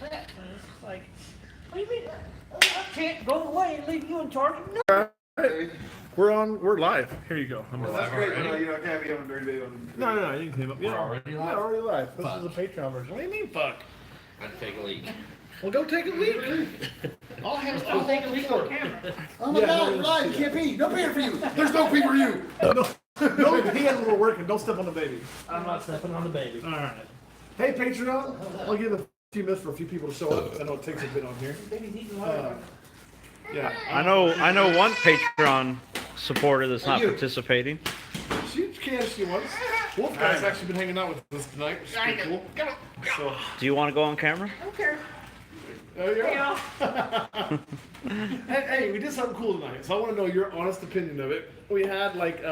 that. And it's like, what do you mean? I can't go away and leave you in charge. No. Hey, we're live. Here you go. Well, that's great. No, you don't have to be on dirty day on. No, you can clean up. Yeah, We're already live? Yeah, already live. This Fuck. is a Patreon version. What do you mean, fuck? I'd take a leak. Well, go take a leak. I'll have to take a leak on camera. Oh my Yeah, God, no, you're live. You can't pee. No pee for you. There's no pee for you. No hands when we're working. Don't step on the baby. I'm not stepping on the baby. All right. Hey, Patreon. I'll give a few minutes for a few people to show up. I know it takes a bit on here. Baby's eating water. Yeah. I know one Patreon supporter that's not You. participating. She can if she wants. Wolf guy's actually been hanging out with us tonight, which is pretty cool. So, Do you want to go on camera? I don't care. there you go. Yeah. Hey, we did something cool tonight, so I want to know your honest opinion of it. We had like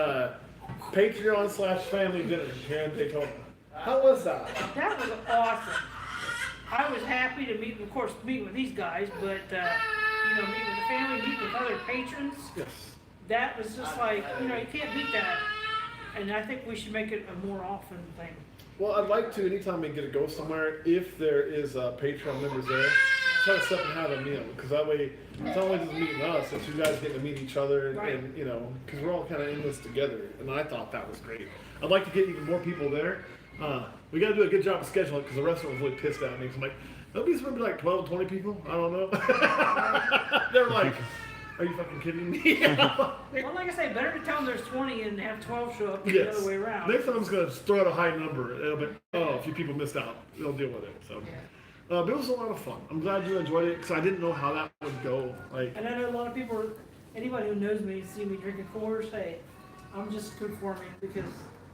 Patreon/family dinner here in Daytona. How was that? That was awesome. I was happy to meet, of course, meet with these guys, but meet with the family, meet with other patrons. Yes. That was just like, you can't beat that. And I think we should make it a more often thing. Well, I'd like to, anytime we get to go somewhere, if there is Patreon members there, try to step and have a meal. Because that way, it's not only just meeting us, it's you guys getting to meet each other, and because we're all kind of in this together. And I thought that was great. I'd like to get even more people there. We got to do a good job of scheduling because the restaurant was really pissed at me. So I'm like, there'll be something like 12, 20 people. I don't know. They're like, are you fucking kidding me? Well, like I say, better to tell them there's 20 and have 12 show up than the other way around. Next time I'm just going to throw out a high number. It'll be, a few people missed out. They'll deal with it. So, but it was a lot of fun. I'm glad you enjoyed it because I didn't know how that would go. Like, And I know a lot of people, anybody who knows me, see me drinking Coors, hey, I'm just conforming because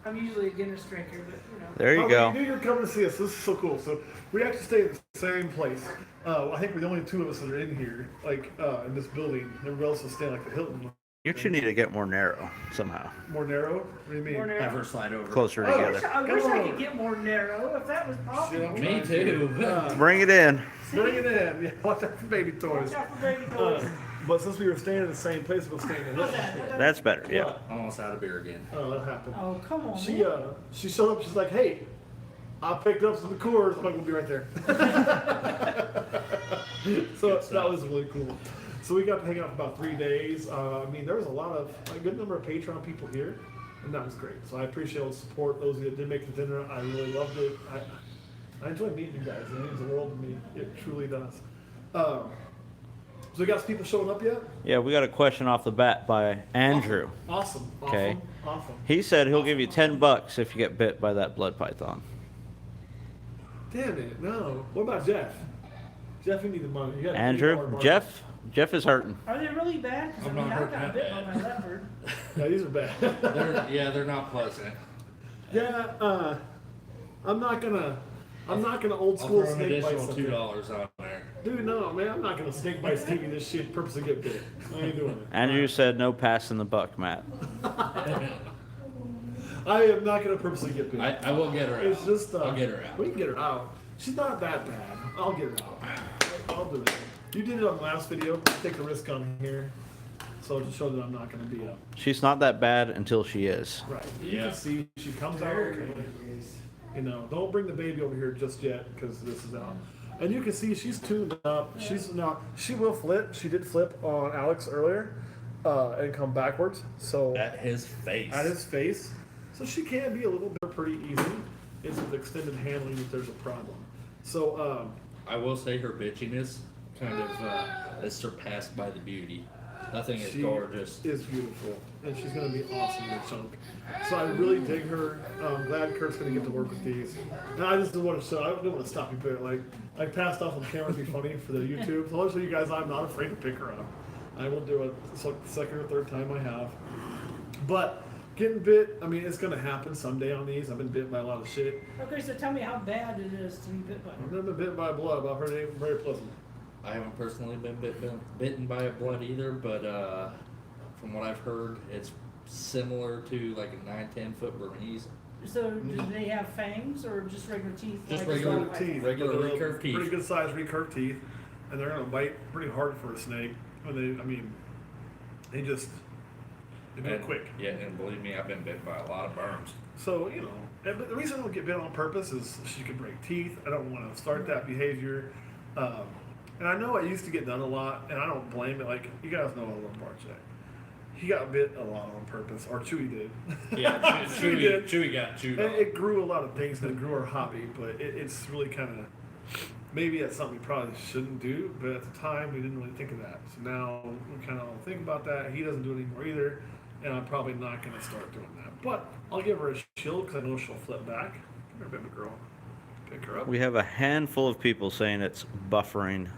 I'm usually a Guinness drinker, but There you oh, go. We knew you were coming to see us. This is so cool. So we actually stay in the same place. I think we're the only two of us that are in here, like in this building. Everybody else is staying like the Hilton. You two need to get more narrow somehow, More narrow? What do you mean? more narrow. Have her slide over. closer Oh, together. I wish Come I on. could get more narrow if that was possible. Shit, I'm Me trying too. to. Bring it in. Bring it in. Yeah, watch out for baby toys. Watch out for baby toys. But since we were staying in the same place, we're staying in this. That's better. Yeah. Almost out of beer again. Oh, that happened. Oh, come on, She man. she showed up. She's like, "Hey, I picked up some Coors. I'm like, we'll be right there." So that was really cool. So we got to hang out for about 3 days. There was a good number of Patreon people here, and that was great. So I appreciate all the support. Those that did make the dinner, I really loved it. I enjoy meeting you guys. It means the world to me. It truly does. So we got some people showing up yet? Yeah, we got a question off the bat by Andrew. Awesome. Okay. Awesome. He said he'll give you $10 if you get bit by that blood python. Damn it, no. What about Jeff? Jeff, you need the money. You got Andrew, Jeff is hurting. Are they really bad? 'Cause I'm I not got hurting that bit by bad. my leopard. Yeah, these are bad. They're not pleasant. Yeah, I'm not gonna old I'll school throw an snake bite additional something. $2 on there. Dude, no, man, I'm not gonna snake bite Stevie this shit purposely get bit. I ain't doing it. Andrew said no passing the buck, Matt. I am not gonna purposely get bit. I will get her out. It's just I'll get her out. We can get her out. She's not that bad. I'll get her out. I'll do it. You did it on the last video. Take the risk on here. So to show that I'm not gonna be up. She's not that bad until she is. Right. You Yeah. can see she comes out okay. Don't bring the baby over here just yet because this is out. And you can see she's tuned up. She will flip. She did flip on Alex earlier, and come backwards. So At his face. at his face. So she can be a little bit pretty easy. It's with extended handling if there's a problem. So I will say her bitchiness kind of is surpassed by the beauty. That thing is she gorgeous. is beautiful, and she's gonna be awesome in chunk. So I really dig her. I'm glad Kurt's gonna get to work with these. And I just didn't want to show. I don't want to stop you, but I passed off on camera to be funny for the YouTube. So I'll show you guys I'm not afraid to pick her up. I will do it. It's like the second or third time I have. But getting bit, it's gonna happen someday on these. I've been bitten by a lot of shit. Okay, so tell me how bad it is to be bit by. I've never been bitten by blood, but I've heard it ain't very pleasant. I haven't personally been bitten by a blood either, but from what I've heard, it's similar to like a 9-10 foot Burmese. So do they have fangs or just regular teeth? Just Like regular dog Teeth, Regular but they're recurve teeth. Pretty good sized recurve teeth, and they're gonna bite pretty hard for a snake. When they do it quick. Yeah, and believe me, I've been bitten by a lot of burns. So but the reason I don't get bit on purpose is she could break teeth. I don't want to start that behavior. And I know it used to get done a lot, and I don't blame it. Like, you guys know I love Barczak. He got bit a lot on purpose, or Chewy did. Yeah, Chewy did. Chewy got chewed And on. it grew a lot of things, and it grew our hobby, but it's really kind of, maybe that's something we probably shouldn't do, but at the time, we didn't really think of that. So now we kind of all think about that. He doesn't do it anymore either, and I'm probably not going to start doing that. But I'll give her a shield, because I know she'll flip back. Come here, baby girl. Pick her up. We have a handful of people saying it's buffering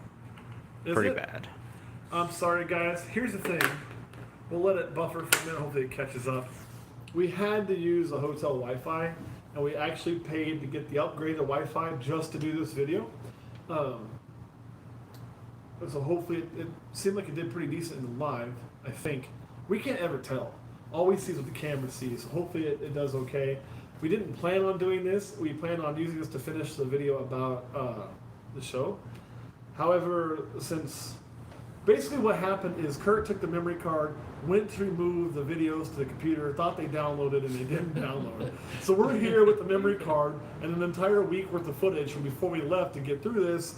Is pretty it? bad. I'm sorry, guys. Here's the thing. We'll let it buffer for a minute. Hopefully it catches up. We had to use a hotel Wi-Fi, and we actually paid to get the upgraded Wi-Fi just to do this video. So hopefully it seemed like it did pretty decent in the live, I think. We can't ever tell. All we see is what the camera sees. So hopefully it does okay. We didn't plan on doing this. We planned on using this to finish the video about the show. However, since basically what happened is Kurt took the memory card, went to remove the videos to the computer, thought they downloaded and they didn't download. So we're here with the memory card and an entire week worth of footage from before we left to get through this.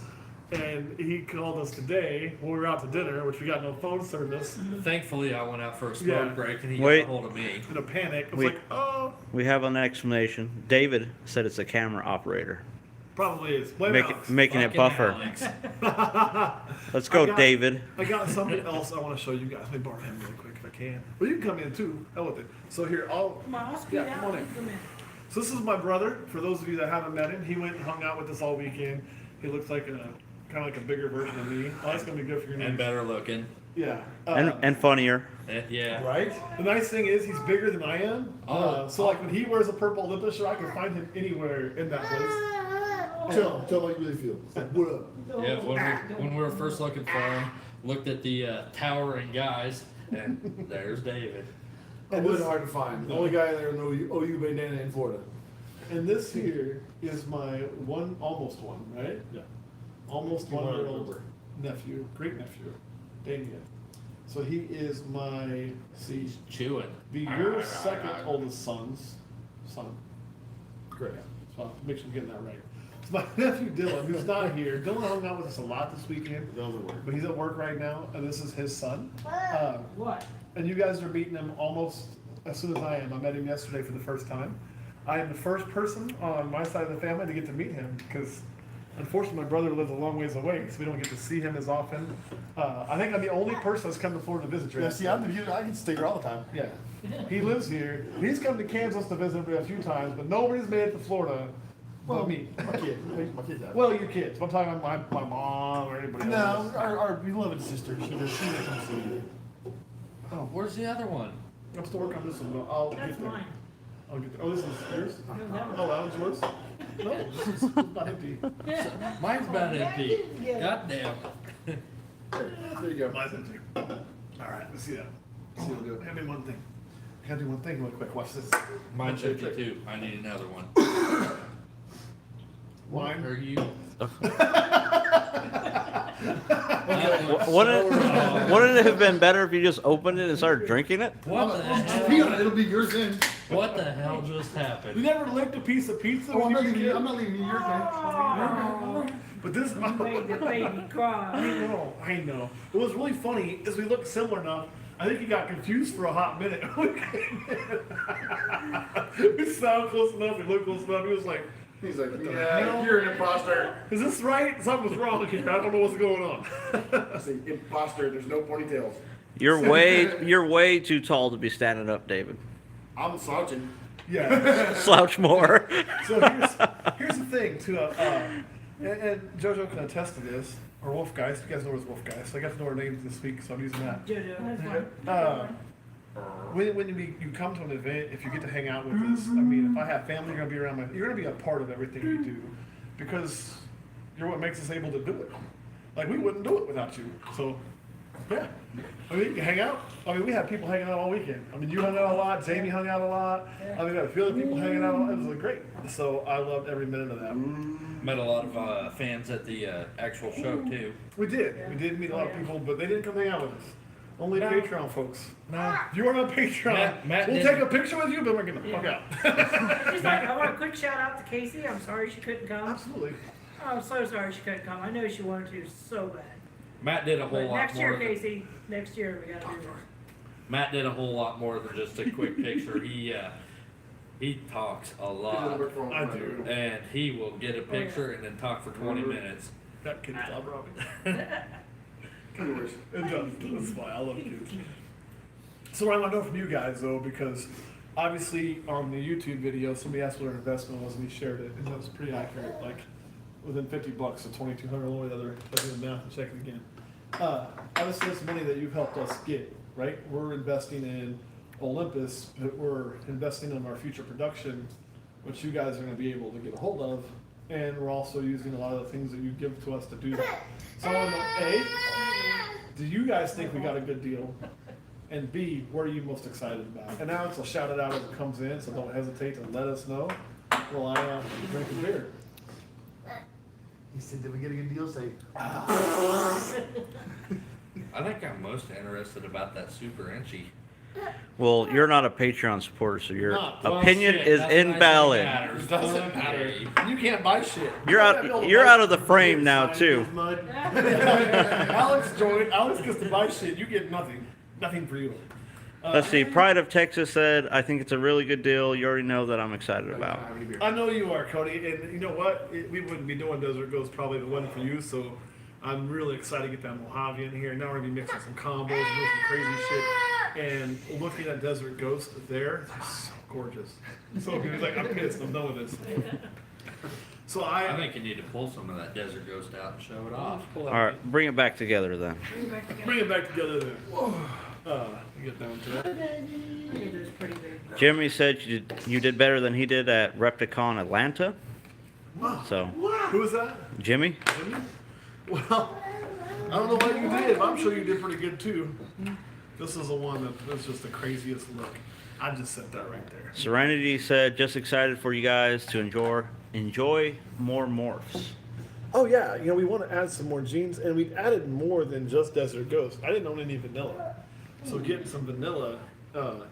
And he called us today when we were out to dinner, which we got no phone service. Thankfully, I went out for a smoke Yeah. break and he Wait. got a hold of me. In a panic, I was Wait. like, oh, We have an explanation. David said it's a camera operator. probably is. Blame Alex. Making it Fucking buffer. Alex. Let's go, I got- David. I got something else I want to show you guys. Let me borrow him really quick if I can. Well, you can come in too. Hell with it. So here, Come on, I'll scoot Yeah, out. come on in. Come in. So this is my brother. For those of you that haven't met him, he went and hung out with us all weekend. He looks like kind of like a bigger version of me. Oh, that's gonna be good for your And name. better looking. Yeah. And funnier. Yeah. Right. The nice thing is he's bigger than I am. So like when he wears a purple Olympus shirt, I can find him anywhere in that place. Tell him how you really feel. Say, what up? Yeah, when we were first looking for him, looked at the towering guys, and there's David. And this- really hard to find. The only guy there know you OU bandana in Florida. And this here is my almost one, right? Yeah. Almost You wanna 1-year-old remember. nephew, great nephew, Damien. So he is my, see, Chewing. be your second oldest son. Great. So I'll make sure I'm getting that right. It's my nephew Dylan, who's not here. Dylan hung out with us a lot this weekend, Doesn't work. but he's at work right now, and this is his son. What? And you guys are meeting him almost as soon as I am. I met him yesterday for the first time. I am the first person on my side of the family to get to meet him because unfortunately my brother lives a long ways away, so we don't get to see him as often. I think I'm the only person that's come to Florida to visit. Yeah, see, I can stay here all the time. Yeah. He lives here. He's come to Kansas to visit me a few times, but nobody's made it to Florida but me. My kid. My kid died. Well, your kids. I'm talking about my mom or anybody else. No, our beloved sister. She doesn't come see me. Oh, where's the other one? I'm still working on this one, but I'll That's get there. mine. I'll get there. Oh, this is yours? No, that Oh, one. that one's yours? No, this is not empty. Mine's about empty. Goddamn. There you go. Mine's empty. All right, let's see that. Let's see what we'll do. Hand me one thing. I gotta do one thing real quick. Watch this. Mine's empty too. I need another one. Mine. Are you? Wouldn't it have been better if you just opened it and started drinking it? What the Pee on hell? it, it'll be yours then. What the hell just You happened? never licked a piece of pizza Oh, when I'm you not were a leaving you. kid? I'm not leaving you. You're okay. But this, You made the baby cry. I know. What was really funny is we look similar enough. I think he got confused for a hot minute. We sound close enough. We look close enough. He was like, He's like, the yeah, hell? you're an imposter. "Is this right? Something's wrong here. I don't know what's going on." I say, imposter, there's no ponytails. You're way too tall to be standing up, David. I'm slouching. Yeah. Slouch more. So here's the thing too, and JoJo can attest to this, or Wolf Guys. You guys know what's Wolf Guys, so I got to know our names this week, so I'm using that. That's fine. When you come to an event, if you get to hang out with us, I mean, if I have family, you're gonna be around you're gonna be a part of everything we do, because you're what makes us able to do it. Like we wouldn't do it without you. So, yeah. I mean, you can hang out. I mean, we had people hanging out all weekend. I mean, you hung out a lot. Jamie hung out a lot. I mean, we had a few other people hanging out. It was great. So I loved every minute of that. Met a lot of fans at the actual show too. We did. We did meet a lot of people, but they didn't come hang out with us. Only No. Patreon folks. No. If you aren't on Patreon, Matt we'll didn't- take a picture with you, but we're gonna fuck out. Just like, I want a quick shout out to Casey. I'm sorry she couldn't come. Absolutely. I'm so sorry she couldn't come. I know she wanted to so bad. Matt did a whole But lot next more. year, Casey, next year we gotta do this. Matt did a whole lot more than just a quick picture. He talks a lot, I do. and he will get a picture and then talk for 20 minutes. That kid job, Robbie. Anyways, It does. That's why I love kids. So what I want to know from you guys though, because obviously on the YouTube video, somebody asked what our investment was, and we shared it, and that was pretty accurate. Like within $50, so 2,200. Only the other, I did the math and check it again. Obviously, that's money that you've helped us get, right? We're investing in Olympus, but we're investing in our future production, which you guys are going to be able to get a hold of, and we're also using a lot of the things that you give to us to do that. So I want to know, A, do you guys think we got a good deal? And B, what are you most excited about? And Alex will shout it out as it comes in, so don't hesitate to let us know while I drink a beer. He said, did we get a good deal? Say, I think I'm most interested about that super inchy. Well, you're not a Patreon supporter, so your Well, opinion shit, is that's when I say invalid. matters. It doesn't matter. You can't buy shit. You're out of the frame now too. Alex joined. Alex gets to buy shit. You get nothing. Nothing for you. Let's see. Pride of Texas said, "I think it's a really good deal. You already know that I'm excited about." I know you are, Cody, and you know what? We wouldn't be doing Desert Ghost probably if it wasn't for you. So I'm really excited to get that Mojave in here. Now we're gonna be mixing some combos and doing some crazy shit. And looking at Desert Ghost there, it's so gorgeous. So good. He's like, I'm pissed. I'm done with this. So I think you need to pull some of that Desert Ghost out and show it off. All right, bring it back together then. Bring it back together then. Get down to that. It was pretty big. Jimmy said you did better than he did at Repticon Atlanta. So, Who was that? Jimmy, Jimmy? Well, I don't know what you did, but I'm sure you did pretty good too. This is the one that was just the craziest look. I just said that right there. Serenity said, "Just excited for you guys to enjoy more morphs." Oh yeah, you know we want to add some more genes, and we've added more than just Desert Ghost. I didn't own any vanilla, so getting some vanilla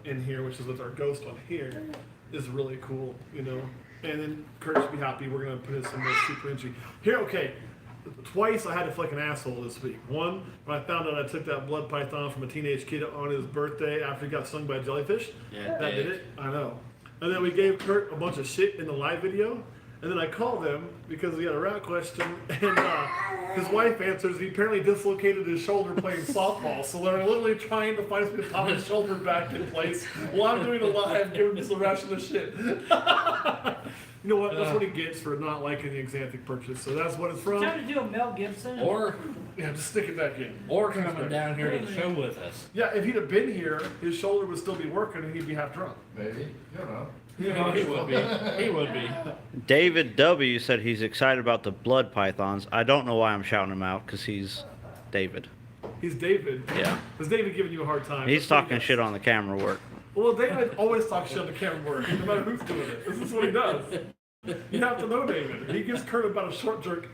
in here, which is with our ghost on here, is really cool. You know, and then Kurt should be happy. We're gonna put in some more super inchy here. Okay. Twice I had to flick an asshole this week. One, when I found out I took that blood python from a teenage kid on his birthday after he got stung by a jellyfish. Yeah, That did it. I know. And then we gave Kurt a bunch of shit in the live video. And then I called him because he had a rat question. And his wife answers, he apparently dislocated his shoulder playing softball. So they're literally trying to find me to pop his shoulder back in place while I'm doing a live, giving him some ration of shit. You know what? That's what he gets for not liking the Xanthic purchase. So that's what it's from. Time to do a Mel Gibson. Or Yeah, just stick it back in. coming down here to the show with us. Yeah, if he'd have been here, his shoulder would still be working and he'd be half drunk. maybe. You don't know. No, he would be. He would be. David W said he's excited about the blood pythons. I don't know why I'm shouting him out because he's David. He's David. Yeah. Is David giving you a hard time? He's talking shit on the camera work. Well, David always talks shit on the camera work, no matter who's doing it. This is what he does. You have to know David. He gives Kurt about a short joke.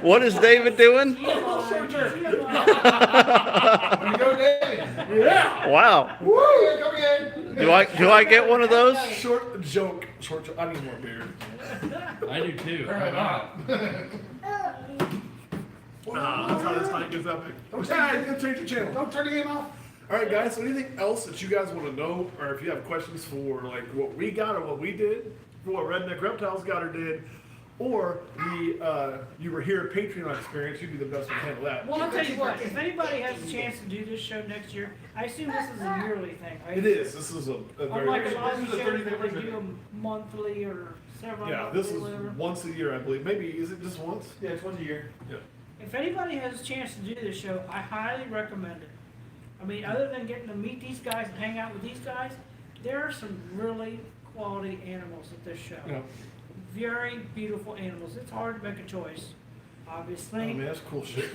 What is David doing? Short jerk. There you go, David. Yeah. Wow. Woo! Come again. Do I get one of those? Short joke. Short joke. I need more beer. I do too. Right on. That's how this night gets epic. Yeah, you can change the channel. Don't turn the game off. All right, guys. So anything else that you guys want to know, or if you have questions for like what we got or what we did, for what Redneck Reptiles got or did, or the you were here Patreon experience, you'd be the best one to handle that. Well, I'll tell you what, if anybody has a chance to do this show next year, I assume this is a yearly thing, right? It is. This is a very. Unlike a lot of This is a shows 30-day that they window. do them monthly or several Yeah, months this or is whatever. once a year, I believe. Maybe is it just once? Yeah, it's once a year. Yeah. If anybody has a chance to do this show, I highly recommend it. I mean, other than getting to meet these guys and hang out with these guys, there are some really quality animals at this show. Yeah. Very beautiful animals. It's hard to make a choice, Oh obviously. man, that's cool shit.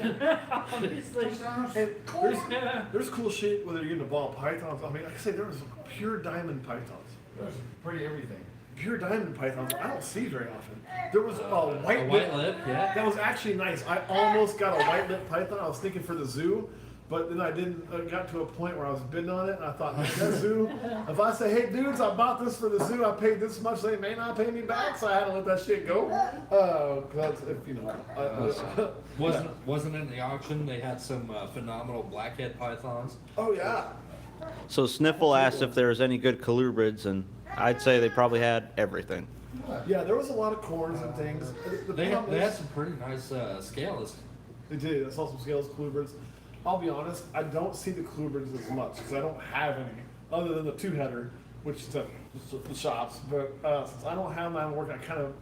Obviously. There's cool shit whether you're into ball pythons. I mean, like I say, there was pure diamond pythons. There's pretty everything. Pure diamond pythons. I don't see very often. There was a white A lip. white lip, yeah. That was actually nice. I almost got a white lip python. I was thinking for the zoo, But then I didn't. I got to a point where I was bidding on it, and I thought, man, that zoo. If I say, hey dudes, I bought this for the zoo, I paid this much, they may not pay me back, so I had to let that shit go. Cause if you know, Wasn't in the auction? They had some phenomenal blackhead pythons. oh yeah. So Sniffle asked if there was any good colubrids, and I'd say they probably had everything. Yeah, there was a lot of corns and things. The They problem had is- some pretty nice scales. They did. I saw some scales, colubrids. I'll be honest, I don't see the colubrids as much because I don't have any other than the two-header, which is at the shops. But since I don't have mine work, I kind of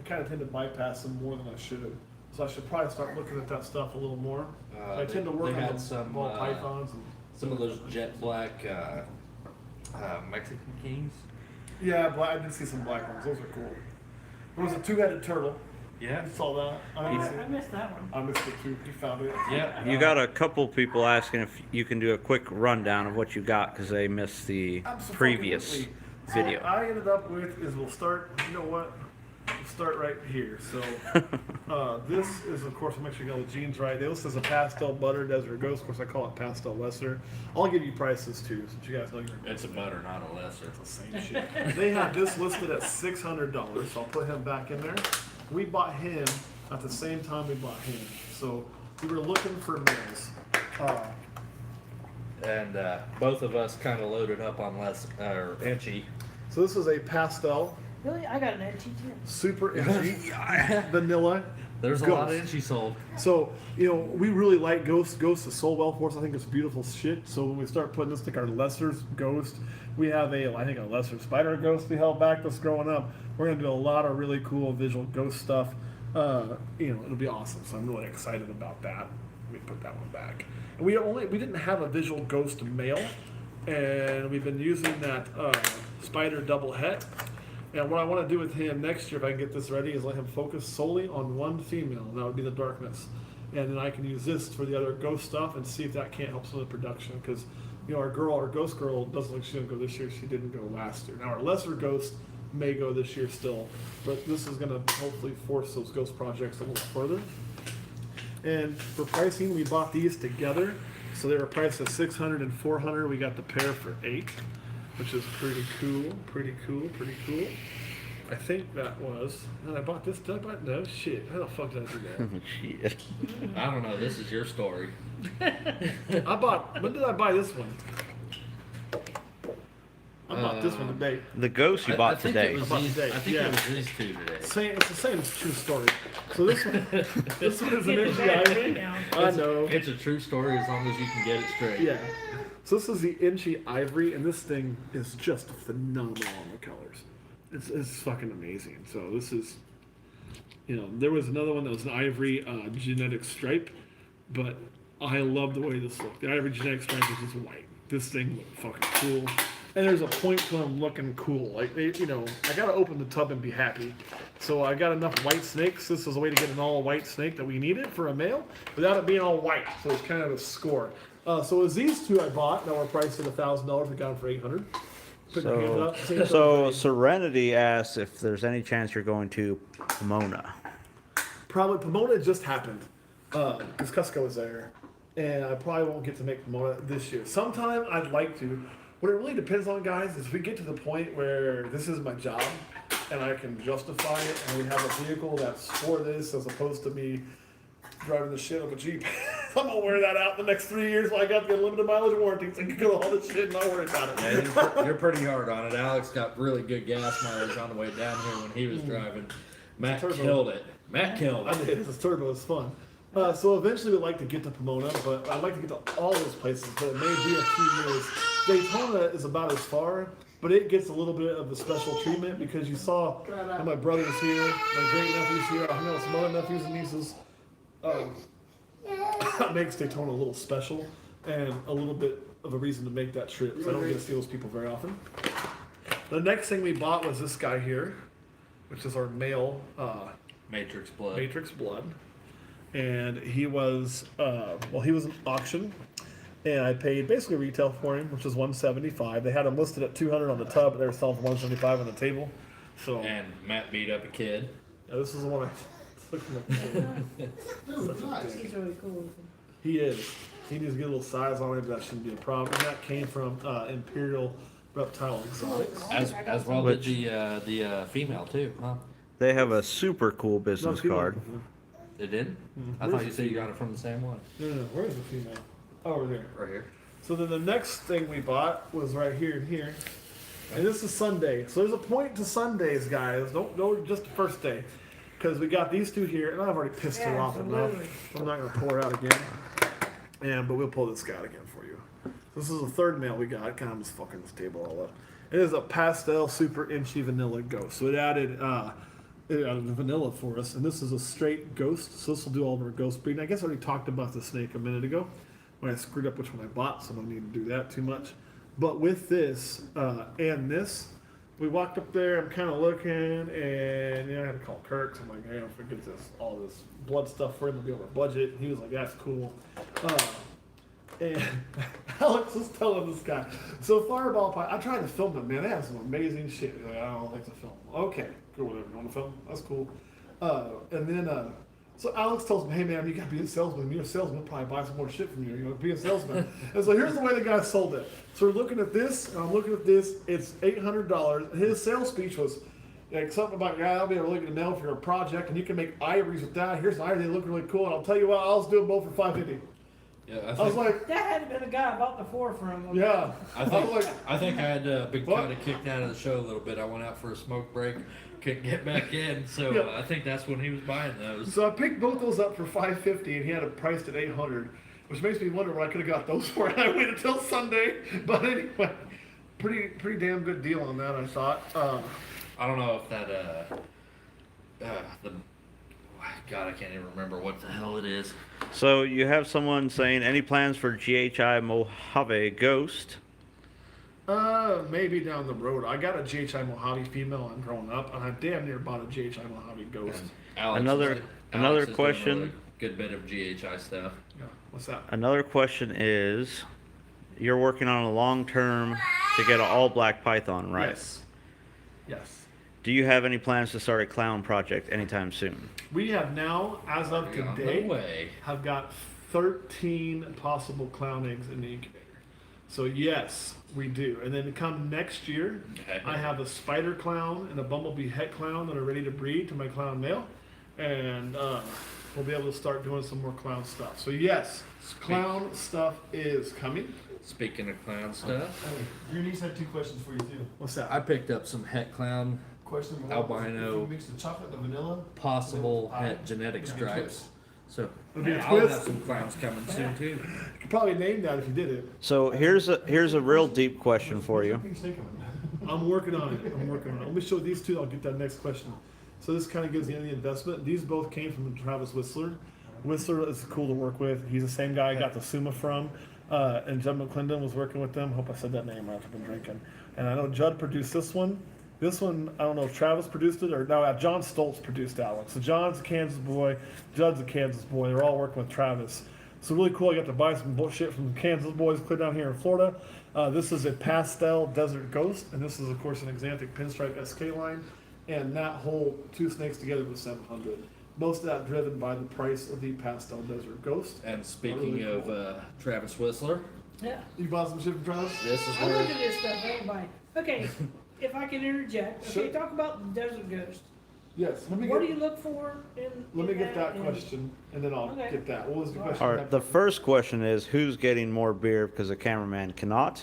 tend to bypass them more than I should. So I should probably start looking at that stuff a little more. I tend to work they on had the some, ball pythons. And, Some of those jet black Mexican kings. yeah, I did see some black ones. Those are cool. There was a two-headed turtle. Yeah. You saw that? I missed that one. I missed it too. You found it. Yeah. You got a couple people asking if you can do a quick rundown of what you got because they missed the previous Absolutely. video. So I ended up with is we'll start. You know what? We'll start right here. So this is of course. I'll make sure you got the jeans right. This is a pastel butter desert ghost. Of course, I call it pastel lesser. I'll give you prices too, so you guys know you're. It's a butter, not a lesser. The same shit. They have this listed at $600, so I'll put him back in there. We bought him at the same time we bought him, so we were looking for males. And both of us kind of loaded up on Inchy. So this is a pastel, Really? I got an edgy too. super inchy, vanilla. There's a Ghost. lot of Inchy sold. So, you know, we really like Ghost. Ghost is sold well for us. I think it's beautiful shit. So when we start putting this, like our lesser Ghost, we have I think a lesser Spider Ghost we held back that's growing up. We're going to do a lot of really cool visual Ghost stuff. You know, it'll be awesome. So I'm really excited about that. Let me put that one back. And we didn't have a visual Ghost male, and we've been using that Spider double het. And what I want to do with him next year, if I can get this ready, is let him focus solely on one female, and that would be the darkness. And then I can use this for the other ghost stuff and see if that can't help some of the production. Because, you know, our ghost girl doesn't look like she's going to go this year. She didn't go last year. Now, our lesser ghost may go this year still. But this is going to hopefully force those ghost projects a little further. And for pricing, we bought these together. So they were priced at $600 and $400. We got the pair for $800. Which is pretty cool, pretty cool. I think that was, and I bought this, did I buy, no shit, how the fuck did I do that? Shit. I don't know. This is your story. When did I buy this one? I bought this one today. The ghost you bought today. I About today, think yeah. it was these two today. It's the same true story. So this one is an Inchy Ivory. I know. It's a true story as long as you can get it straight. Yeah. So this is the Inchy Ivory, and this thing is just phenomenal on the colors. It's fucking amazing. So this is, you know, there was another one that was an Ivory genetic stripe, but I love the way this looked. The Ivory genetic stripe is just white. This thing looked fucking cool. And there's a point to them looking cool. Like, you know, I gotta open the tub and be happy. So I got enough white snakes. This was a way to get an all white snake that we needed for a male without it being all white. So it's kind of a score. So it was these two I bought that were priced at $1,000. We got them for $800. Put your hand up. So Serenity asks if there's any chance you're going to Pomona. Probably Pomona just happened because Cusco was there, and I probably won't get to make Pomona this year. Sometime I'd like to. What it really depends on, guys, is if we get to the point where this is my job and I can justify it, and we have a vehicle that's for this as opposed to me driving the shit of a Jeep. I'm gonna wear that out the next 3 years while I got the unlimited mileage warranty, so I can go all this shit and not worry about it. Yeah, you're pretty hard on it. Alex got really good gas mileage on the way down here when he was driving. Matt Turbo. killed it. Matt killed I it. did. This turbo is fun. So eventually we'd like to get to Pomona, but I'd like to get to all those places, but it may be a few years. Daytona is about as far, but it gets a little bit of the special treatment because you saw how my brother's here, my great nephew's here, I hung out with some other nephews and nieces. That makes Daytona a little special and a little bit of a reason to make that trip. So I don't get to see those people very often. The next thing we bought was this guy here, which is our male Matrix blood. Matrix Blood. And he was, he was an auction, and I paid basically retail for him, which was $175. They had him listed at $200 on the tub, but they were selling for $175 on the table. So And Matt beat up a kid. yeah, this is the one I took from the Dude, nice. He's really cool. He is. He needs to get a little size on it, but that shouldn't be a problem. And that came from Imperial Reptile Exotics. As well did the female too, huh? They have a super cool business card. It did? I Where's thought you the said you female? got it from the same one. No, where's the female? Oh, over there. Right here. So then the next thing we bought was right here and here. And this is Sunday. So there's a point to Sundays, guys. Don't just the first day. Because we got these two here, and I've already pissed her off Absolutely. enough. I'm not going to pull her out again. But we'll pull this guy out again for you. This is the third mail we got. God, I'm just fucking this table all up. It is a pastel super inchy vanilla ghost. So it added the vanilla for us. And this is a straight ghost. So this will do all of our ghost breeding. I guess I already talked about the snake a minute ago when I screwed up which one I bought, so I don't need to do that too much. But with this and this, we walked up there, I'm kind of looking, and I had to call Kirk. So I'm like, hey, if we get all this blood stuff for him, we'll be over budget. He was like, that's cool. And Alex was telling this guy, so Fireball Pie, I tried to film them, man. They have some amazing shit. He's like, I don't like to film. Okay, cool, whatever. You want to film? That's cool. And then, so Alex tells me, hey man, you gotta be a salesman. You're a salesman, we'll probably buy some more shit from you. You know, be a salesman. And so here's the way the guy sold it. So we're looking at this, and I'm looking at this. It's $800. His sales speech was like something about, yeah, I'll be able to look at the mail for your project, and you can make ivories with that. Here's the ivory, they look really cool. And I'll tell you what, I'll just do them both for $550. Yeah, I was like, That had been the guy I bought the 4 from. yeah. I think I had been kind of kicked out of the show a little bit. I went out for a smoke break, couldn't get back in, so Yeah. I think that's when he was buying those. So I picked both those up for $550, and he had it priced at $800, which makes me wonder what I could have got those for. And I waited until Sunday, but anyway, pretty damn good deal on that, I thought. I don't know if that God, I can't even remember what the hell it is. So you have someone saying, any plans for GHI Mojave Ghost? Maybe down the road. I got a GHI Mojave female when growing up, and I damn near bought a GHI Mojave Ghost. Another Alex is question. doing a good bit of GHI stuff. Yeah, what's that? Another question is, you're working on a long term to get an all black python, right? Yes. Do you have any plans to start a clown project anytime soon? We have now, as of You're on the today, way. have got 13 possible clown eggs in the incubator. So yes, we do. And then come next year, I have a spider clown and a bumblebee het clown that are ready to breed to my clown male. And we'll be able to start doing some more clown stuff. So yes, clown stuff is coming. Speaking of clown stuff, Your niece had 2 questions for you too. What's that? I picked up some het clown, Question number Albino. If you mix the chocolate and the vanilla. possible Pie. het genetic It'll be a stripes. twist. So It'll be a I'll have twist. some clowns coming soon too. You could probably name that if you did it. So here's a real deep question for you. I'm working on it. Let me show these two. I'll get that next question. So this kind of gives you the investment. These both came from Travis Whistler. Whistler is cool to work with. He's the same guy I got the Suma from. And Judd McClendon was working with them. Hope I said that name right. I've been drinking. And I know Judd produced this one. This one, I don't know if Travis produced it or no, John Stoltz produced Alex. So John's a Kansas boy, Judd's a Kansas boy. They're all working with Travis. So really cool. I got to buy some bullshit from the Kansas boys clear down here in Florida. This is a pastel desert ghost, and this is of course an Xanthic pinstripe SK line. And that whole 2 snakes together was $700. Most of that driven by the price of the pastel desert ghost. And speaking Really of cool. Travis Whistler, Yeah. You bought some shit from Travis? this is I look where at this stuff, everybody. Okay, if I can interject. Okay, Sure. talk about the desert ghost. Yes. Let me What do get, you look for in let me in get that and- question, and then I'll Okay. get that. What was the question? All right, the first question is, who's getting more beer because the cameraman cannot?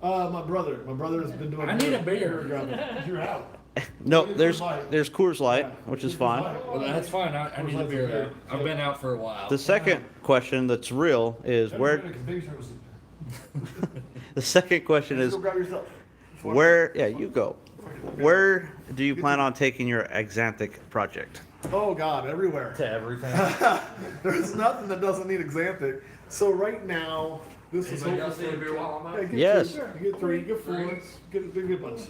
My brother. My brother has been doing. I need a beer. You're out. No, Coors there's Light. Coors Light, Yeah. which is Coors fine. Light. well, that's fine. I need a Where's my beer. beer? I've been out for a while. The second question that's real is the second question is Go grab yourself. where, yeah, you go. Where do you plan on taking your Xanthic project? Oh God, everywhere. To everything. There's nothing that doesn't need Xanthic. So right now, this is. Anybody else need a beer while I'm out? Yeah, get Yes. 2, you get 3, get 4, get a good bunch.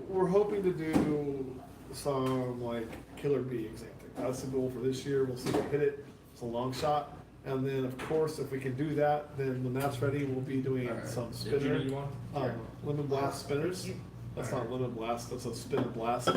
We're hoping to do some like killer bee Xanthic. That's the goal for this year. We'll see if we hit it. It's a long shot. And then of course, if we can do that, then when that's ready, we'll be doing All right. some Did you spinner, need one? lemon blast spinners. That's not lemon blast. That's a spin blast.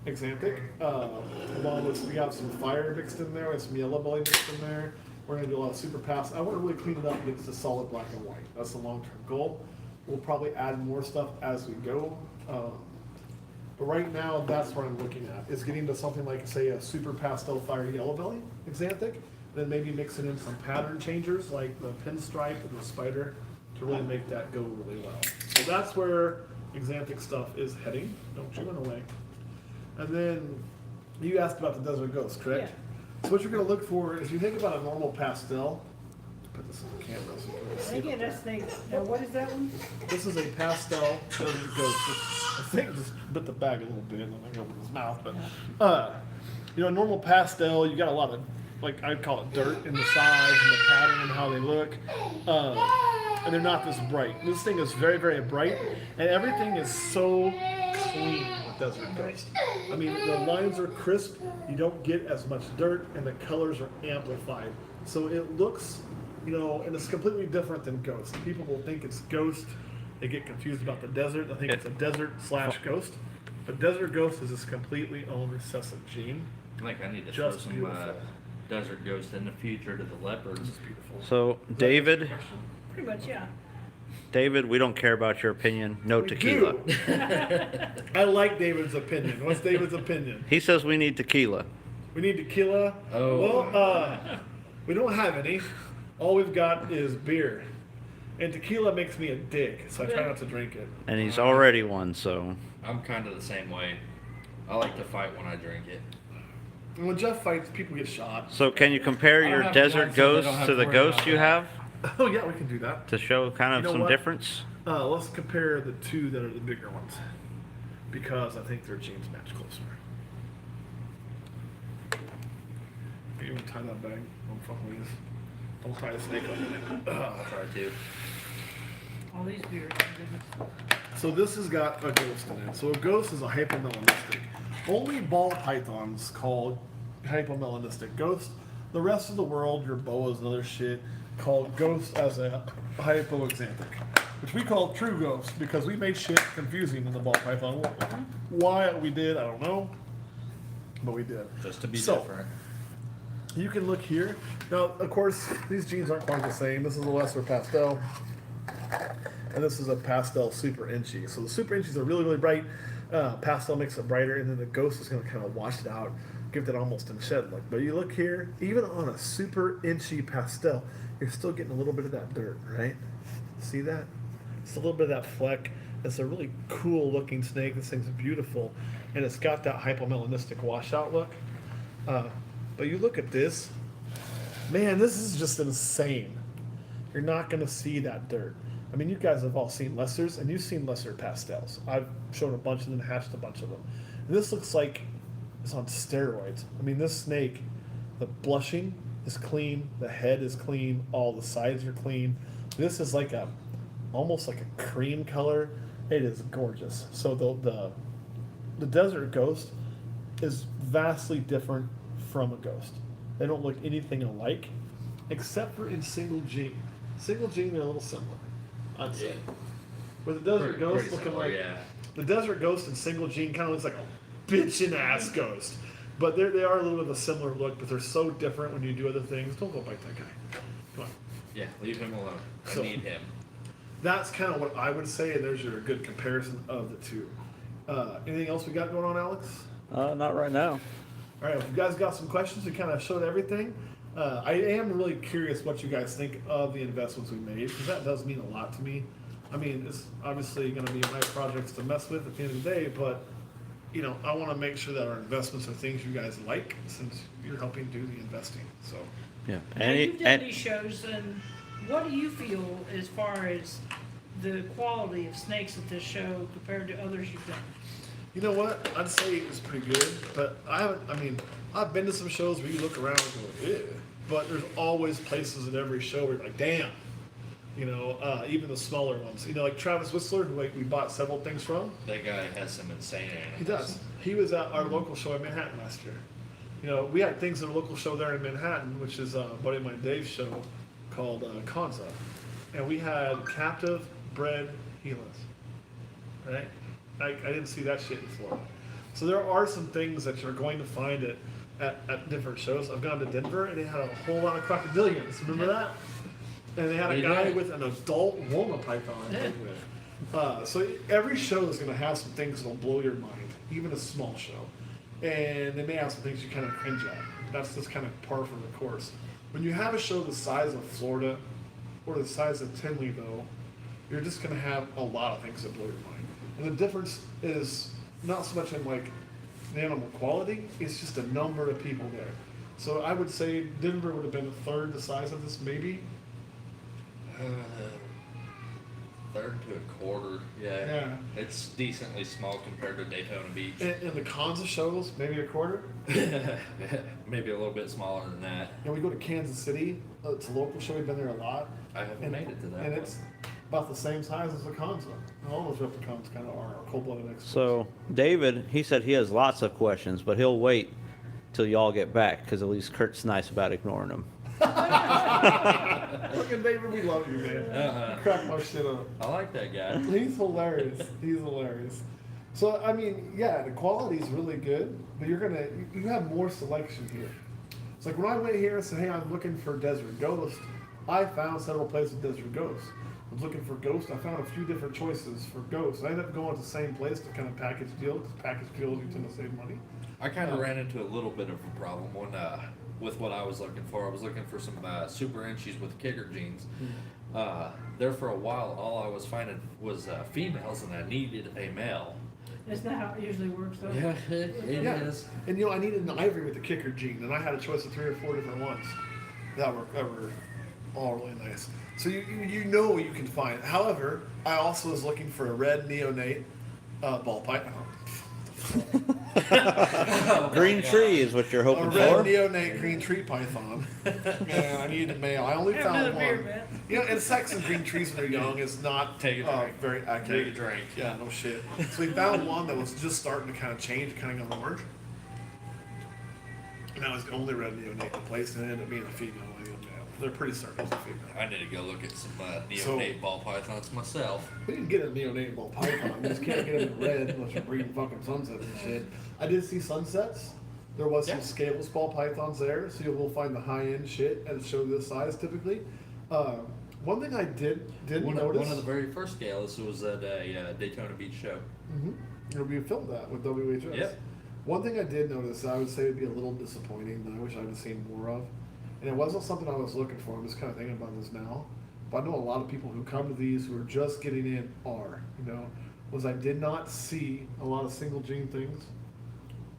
Exanthic. Along with, we got some fire mixed in there and some yellow belly mixed in there. We're gonna do a lot of super pass. I want to really clean it up and get to solid black and white. That's the long-term goal. We'll probably add more stuff as we go. But right now, that's what I'm looking at, is getting to something like, say, a super pastel fire yellow belly Exanthic, then maybe mixing in some pattern changers like the pinstripe and the spider to really make that go really well. So that's where Exanthic stuff is heading. Don't you run away. And then you asked about the Desert Ghost, correct? So what you're gonna look for is, you think about a normal pastel. Put this in the camera so you can really see it. Again, that's the, now what is that one? This is a pastel Desert Ghost. I think just bit the bag a little bit, and I opened his mouth, but you know, normal pastel, you got a lot of, like, I'd call it dirt in the size and the pattern and how they look, and they're not this bright. This thing is very, very bright, and everything is so clean with Desert Ghost. I mean, the lines are crisp, you don't get as much dirt, and the colors are amplified. So it looks, you know, and it's completely different than Ghost. People will think it's Ghost. They get confused about the desert. I think it's a desert/ghost. But Desert Ghost is this completely own recessive gene. Like I need to Just throw some beautiful. Desert Ghost in the future to the leopards. This is beautiful. So, David, Pretty much, yeah. David, we don't care about your opinion. No We tequila. do. I like David's opinion. What's David's opinion? He says we need tequila. We need tequila. Oh. Well, we don't have any. All we've got is beer. And tequila makes me a dick, so I try not to drink it. And he's already one, so. I'm kind of the same way. I like to fight when I drink it. And when Jeff fights, people get shot. So can you compare I don't your have Desert guns, so they don't Ghost have to to the worry Ghost about you that. have Oh yeah, we can do that. to show kind of You know some what? difference? Let's compare the two that are the bigger ones, because I think their genes match closer. You want to tie that bag? Don't fuck with this. Don't tie a snake on it. I'll try to. All these beers, my goodness. So this has got a ghost in it. So a ghost is a hypomelanistic. Only ball pythons called hypomelanistic ghost. The rest of the world, your boas and other shit, called ghost as a hypoexanthic, which we call true ghost because we made shit confusing in the ball python. Why we did, I don't know, but we did. Just to be So, different. You can look here. Now, of course, these genes aren't quite the same. This is a lesser pastel, and this is a pastel super inchy. So the super inchies are really, really bright. Pastel makes it brighter, and then the ghost is going to kind of wash it out, give that almost in shed look. But you look here, even on a super inchy pastel, you're still getting a little bit of that dirt, right? See that? It's a little bit of that fleck. It's a really cool looking snake. This thing's beautiful, and it's got that hypomelanistic washout look. But you look at this, man, this is just insane. You're not going to see that dirt. I mean, you guys have all seen lessers, and you've seen lesser pastels. I've shown a bunch of them, hatched a bunch of them. And this looks like it's on steroids. I mean, this snake, the blushing is clean, the head is clean, all the sides are clean. This is like almost like a cream color. It is gorgeous. So the Desert Ghost is vastly different from a ghost. They don't look anything alike, except for in single gene. Single gene, they're a little similar, I'd say. With the Desert Ghost Pretty looking similar, like yeah. the Desert Ghost and single gene kind of looks like a bitchin' ass ghost, but they are a little bit of a similar look. But they're so different when you do other things. Don't go bite that guy. Come on. Yeah, leave him alone. I So- need him. That's kind of what I would say, and there's your good comparison of the two. Anything else we got going on, Alex? Not right now. All right, if you guys got some questions, we kind of showed everything. I am really curious what you guys think of the investments we made, because that does mean a lot to me. I mean, it's obviously going to be nice projects to mess with at the end of the day, but you know, I want to make sure that our investments are things you guys like, since you're helping do the investing. So, Yeah. Now, you've done these shows, and what do you feel as far as the quality of snakes at this show compared to others you've done? you know what? I'd say it was pretty good, but I've been to some shows where you look around and go, ew. But there's always places at every show where you're like, damn. You know, even the smaller ones. You know, like Travis Whistler, who we bought several things from. That guy has some insane animals. He does. He was at our local show in Manhattan last year. You know, we had things at a local show there in Manhattan, which is a buddy of mine, Dave's show, called Kanza. And we had captive bred Gilas. Right? I didn't see that shit in Florida. So there are some things that you're going to find at different shows. I've gone to Denver and they had a whole lot of crocodilians. Remember that? And they had a They guy did. with an adult Loma python. So every show is going to have some things that'll blow your mind, even a small show. And they may have some things you kind of cringe at. That's just kind of par for the course. When you have a show the size of Florida or the size of Tinley, though, you're just going to have a lot of things that blow your mind. And the difference is not so much in like the animal quality, it's just a number of people there. So I would say Denver would have been a third the size of this, maybe. Third to a quarter. Yeah. It's decently small compared to Daytona Beach. And the Kansas shows, maybe a quarter. Maybe a little bit smaller than that. And we go to Kansas City. It's a local show. We've been there a lot. I haven't And, made it to that and one. it's about the same size as the Kanza. And all those replicons kind of are cold-blooded experts. So David, he said he has lots of questions, but he'll wait till y'all get back because at least Kurt's nice about ignoring them. Look at David, we love you, man. You crack my shit up. I like that guy. He's hilarious. He's hilarious. So I mean, yeah, the quality is really good, but you have more selection here. It's like when I went here and said, hey, I'm looking for Desert Ghost, I found several places Desert Ghost. I was looking for Ghost, I found a few different choices for Ghost. I ended up going to the same place to kind of package deal, because package deals you tend to save money. I kind of ran into a little bit of a problem when, with what I was looking for. I was looking for some super inchies with kicker jeans. There for a while, all I was finding was females, and I needed a male. Isn't that how it usually works, though? Yeah, it is. And I needed an ivory with the kicker gene, and I had a choice of 3 or 4 different ones that were all really nice. So you know you can find. However, I also was looking for a red neonate ball python. Green tree is what you're A hoping red for. neonate green tree python. And I needed a male. I only Have found another beer, one. man. You know, and sex in green trees when they're young is not Take a drink. very accurate. Take a drink. Yeah, no shit. So we found one that was just starting to kind of change, kind of go orange. And that was the only red neonate in the place, and it ended up being a female. And a male. They're pretty certain it's a female. I need to go look at some neonate ball pythons myself. We didn't get a neonate ball python. We just can't get them in red unless you're breeding fucking sunsets and shit. I did see sunsets. There was some Yeah. scaleless ball pythons there, so you will find the high-end shit at a show this size typically. One thing I didn't One notice. of the very first scales was at a Daytona Beach show. We filmed that with WHS. Yep. One thing I did notice, I would say would be a little disappointing that I wish I would have seen more of, and it wasn't something I was looking for. I'm just kind of thinking about this now. But I know a lot of people who come to these who are just getting in was I did not see a lot of single gene things.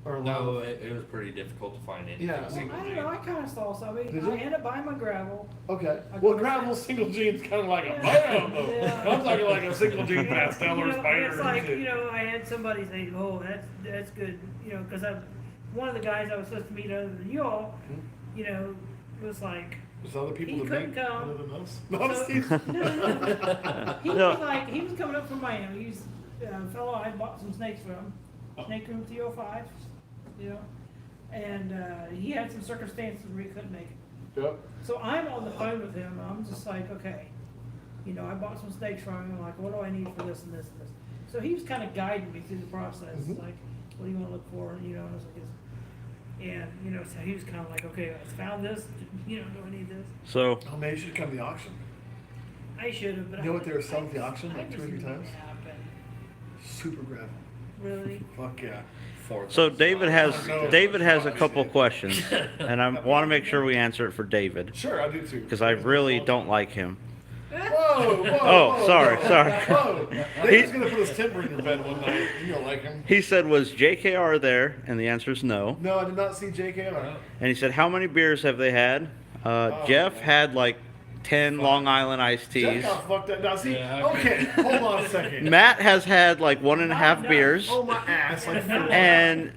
Or a lot No, of, it was pretty difficult to find anything. Yeah, single I don't gene. know, I kind of saw some. Did you? I ended up buying my gravel. okay. I Well, could've gravel said- single gene's kind of like a Yeah. bam, though. Yeah. I'm talking like a single gene pastel You or know, spider. it's or like, shit. I had somebody say, oh, that's good, because one of the guys I was supposed to meet other than y'all, was like, There's other people he to couldn't meet come. other than us. No, So- I'm just teasing. he No. was like, he was coming up from Miami. He's a fellow I bought some snakes from, Snake Room 305, and he had some circumstances where he couldn't make it. Yep. So I'm on the phone with him, and I'm just like, okay, I bought some snakes from him. I'm like, what do I need for this and this and this? So he was kind of guiding me through the process, like, what do you want to look for? And I was like, so he was kind of like, okay, I found this. Do I need this? So Oh man, you should come to the auction. I should have, but You know what they were selling at the auction, I like 2 or 3 just times? didn't happen. Super gravel. Really? Fuck yeah. So David has a couple questions, and I want to make sure we answer it for David Sure, I do too. because I really don't like him. Whoa, whoa, Oh, whoa, sorry, whoa, sorry. Whoa. David's gonna put his timber in your bed one night. You don't like him. He said, "Was JKR there?" And the answer is no. No, I did not see JKR. And he said, "How many beers have they had?" Jeff had like 10 Long Island iced Jeff teas. got fucked up. Now see, Yeah, okay, hold on a second. Matt has had like 1.5 beers, Oh my ass, like, and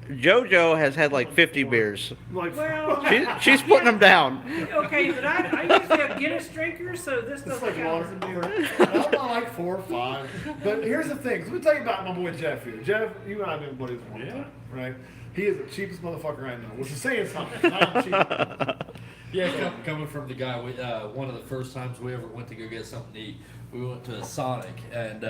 JoJo has had like 50 beers. like Well, She's putting them down. okay, but I usually have Guinness drinkers, so this it's doesn't like count. water. I'm about like 4 or 5. But here's the thing. Let me tell you about my boy Jeff here. Jeff, you and I have been buddies for one time, right? He is the cheapest motherfucker I know, which is saying something. I'm cheap. Yeah, coming from the guy, one of the first times we ever went to go get something to eat, we went to a Sonic, and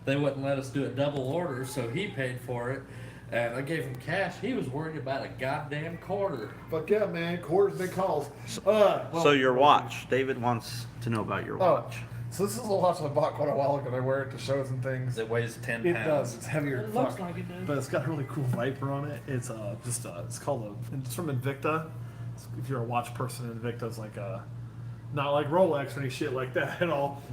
they wouldn't let us do a double order, so he paid for it. And I gave him cash. He was worried about a goddamn quarter. Fuck yeah, man. Quarters, big calls. So your watch. David wants to know about your watch. So this is a watch I bought quite a while ago. I wear it to shows and things. It weighs 10 It pounds. does. It's heavier. It than looks fuck. like it does. But it's got a really cool Viper on it. It's it's called it's from Invicta. If you're a watch person, Invicta's like not like Rolex or any shit like that at all.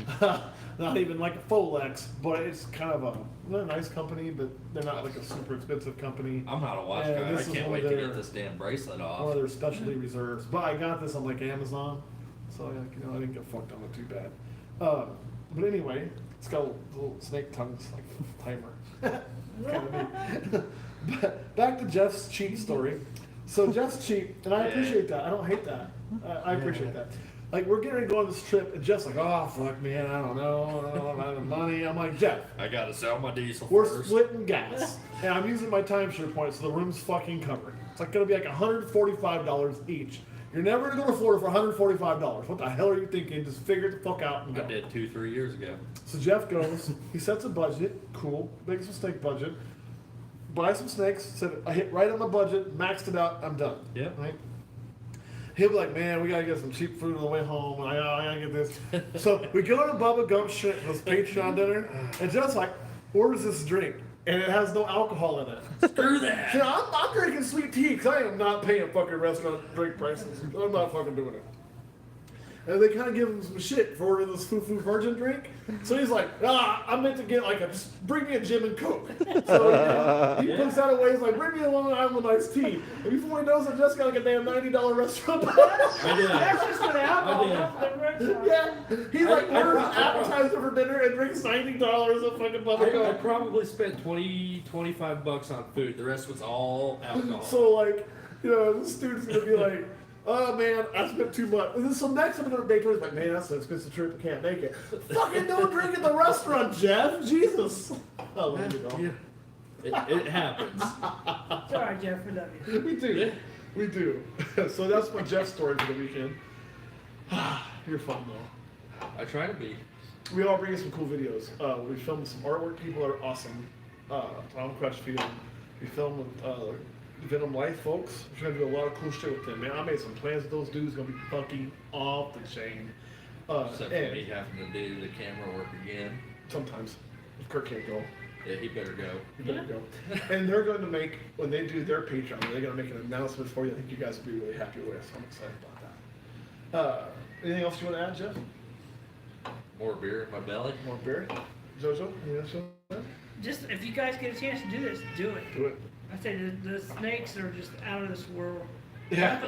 Not even like a Folex, but it's kind of they're a nice company, but they're not like a super expensive company. I'm not a watch Yeah, guy. I this is can't one wait of to their- get this damn bracelet One of off. their specialty reserves. But I got this on like Amazon, so like, I didn't get fucked on it too bad. But anyway, it's got little snake tongues like a timer. Kind of neat. But back to Jeff's cheap story. So Jeff's cheap, and I Yeah. appreciate that. I don't hate that. I appreciate that. Like, we're getting ready to go on this trip, and Jeff's like, oh, fuck, man, I don't know. I don't have the money. I'm like, Jeff, I gotta sell my diesel we're first. splitting gas, and I'm using my timeshare points, so the room's fucking covered. It's like gonna be like $145 each. You're never gonna go to Florida for $145. What the hell are you thinking? Just figure it the fuck out and go. I did 2-3 years ago. So Jeff goes, he sets a budget, cool, makes a snake budget, buys some snakes, said I hit right on the budget, maxed it out, I'm done. Yep. Right? He'll be like, man, we gotta get some cheap food on the way home, and I gotta get this. So we go to Bubba Gump shit, this Patreon dinner, and Jeff's like, orders this drink, and it has no alcohol in it. Screw that! You know, I'm drinking sweet tea, because I am not paying fucking restaurant drink prices. I'm not fucking doing it. And they kind of give him some shit for ordering this Fufu Virgin drink. So he's like, I meant to get like bring me a gin and Coke. So he puts that away. He's like, bring me a Long Island iced tea. And before he knows it, just got like a damn $90 restaurant. I did. That's just an alcohol. I did. That's the restaurant. Yeah. He's like, orders an appetizer for dinner and drinks $90 of fucking Bubba I Gump. probably spent $20-$25 on food. The rest was all alcohol. So like, you know, this dude's gonna be like, oh man, I spent too much. And then so next time I go to Daytona, he's like, man, that's an expensive trip, I can't make it. Fucking don't drink at the restaurant, Jeff. Jesus. I'll let you go. Yeah. It happens. It's all right, Jeff, we love you. We do. Yeah. We do. So that's my Jeff story for the weekend. You're fun though. I try to be. We all bring you some cool videos. We filmed some artwork. People are awesome. Tom Crutchfield. We filmed with Venom Life folks. We're trying to do a lot of cool shit with them, man. I made some plans with those dudes. Gonna be fucking off the chain. Except for And me having to do the camera work again. sometimes, if Kirk can't go, Yeah, he better go. you better go. And they're going to make, when they do their Patreon, they're going to make an announcement for you. I think you guys will be really happy with. So I'm excited about that. Anything else you want to add, Jeff? More beer in my belly. More beer? Jojo? Anything else you want to add? Just, if you guys get a chance to do this, do it. Do it. I say the snakes are just out of this world. Yeah.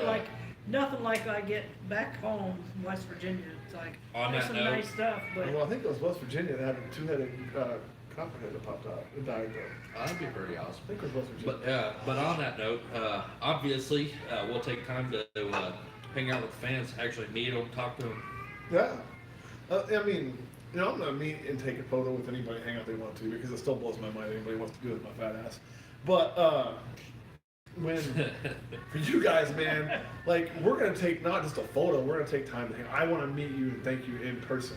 Nothing like I get back home in West Virginia. It's like, On there's that some note- nice stuff, but Well, I think it was West Virginia that had a two-headed copperhead that popped out. It died though. That'd be pretty awesome. I think it was West Virginia. But on that note, obviously, we'll take time to hang out with the fans, actually meet them, talk to them. Yeah. I mean, you know, I'm gonna meet and take a photo with anybody, hang out they want to, because it still blows my mind anybody wants to do it with my fat ass. But when for you guys, man, like we're gonna take not just a photo, we're gonna take time to hang. I want to meet you and thank you in person.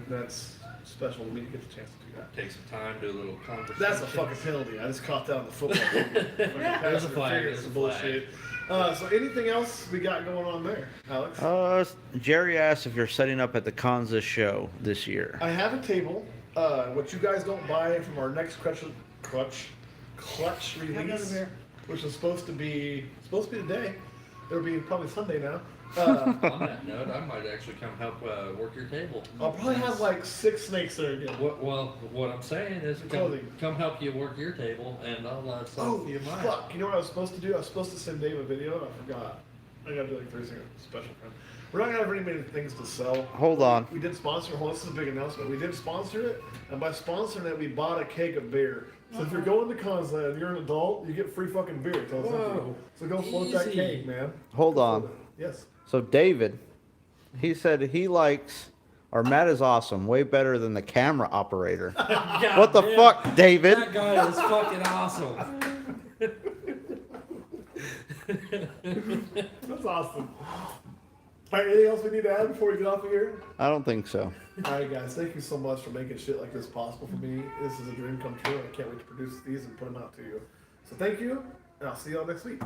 That's special to me to get the chance to do that. Take some time, do a little conversation. That's a fucking penalty. I just caught that on the football field. There's a flag, It's there's a bullshit. So anything else we got going on there, Alex? Jerry asked if you're setting up at the Kansas show this year. I have a table. What you guys don't buy from our next clutch have another release, beer. which is supposed to be today. It'll be probably Sunday now. On that note, I might actually come help work your table. I'll probably have like 6 snakes there again. What I'm saying is Clothing. come help you work your table, and I'll sell Oh, you mine. fuck. You know what I was supposed to do? I was supposed to send Dave a video, and I forgot. I gotta do like 30 second special friend. We're not gonna have very many things to sell. Hold on. We did sponsor, hold on, this is a big announcement. We did sponsor it, and by sponsoring it, we bought a keg of beer. So if you're going to Consland and you're an adult, you get free fucking beer. Tell us Whoa. So go float that Easy. keg, man. Hold on. Yes. So David, he said he likes, or Matt is awesome, way better than the camera operator. God What the damn, fuck, David? That guy is fucking awesome. That's awesome. All right, anything else we need to add before we get off of here? I don't think so. All right, guys, thank you so much for making shit like this possible for me. This is a dream come true, and I can't wait to produce these and put them out to you. So thank you, and I'll see y'all next week.